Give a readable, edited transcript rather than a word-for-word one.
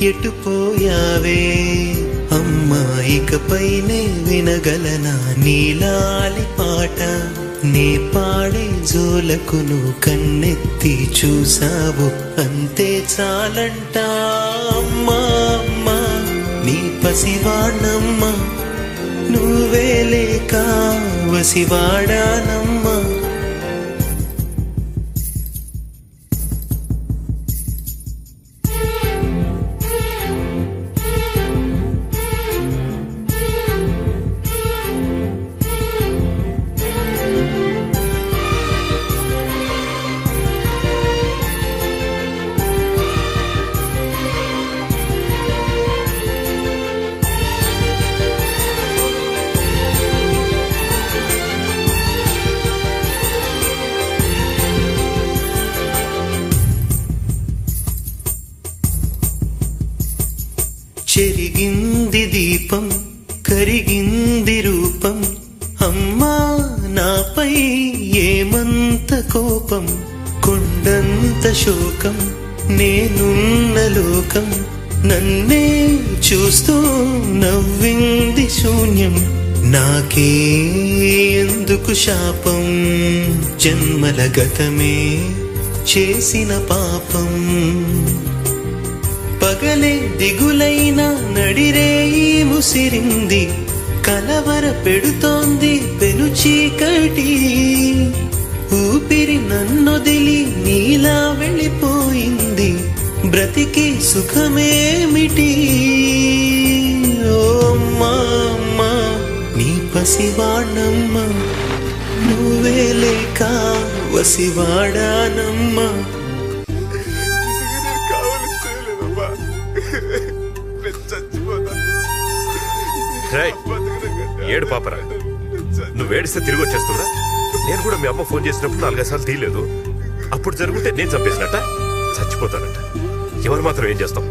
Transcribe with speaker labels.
Speaker 1: ఎటుపోయావే అమ్మా, ఇకపైనే వినగలనా నీలాలి పాట? నే పాడే జోలకు నువ్వు కన్నెత్తి చూసావు, అంతే చాలంట. అమ్మా అమ్మా నీ పసివాణమ్మా, నువ్వే లేక వసివాడానమ్మా. చెరిగింది దీపం, కరిగింది రూపం, అమ్మా నాపై ఏమంత కోపం? కొండంత శోకం, నేనున్న లోకం నన్నే చూస్తూ నవ్వింది శూన్యం. నాకే ఎందుకు శాపం? జన్మల గతమే చేసిన పాపం. పగలే దిగులైన నడిరేయి ముసిరింది, కలవర పెడుతోంది పెను చీకటి. ఊపిరి నన్నొదిలి నీలా వెళ్ళిపోయింది, బ్రతికి సుఖమేమిటి? ఓ అమ్మా అమ్మా నీ పసివాణమ్మా, నువ్వే లేక వసివాడానమ్మా.
Speaker 2: ఏడు పాపరా, నువ్వేడిస్తే తిరిగి వచ్చేస్తున్నా. నేను కూడా మీ అమ్మ ఫోన్ చేసినప్పుడు 4-5 సార్లు తీయలేదు. అప్పుడు జరుగుంటే నేను చంపేసినట్ట, చచ్చిపోతానంట. ఎవరు మాత్రం ఏం చేస్తాం?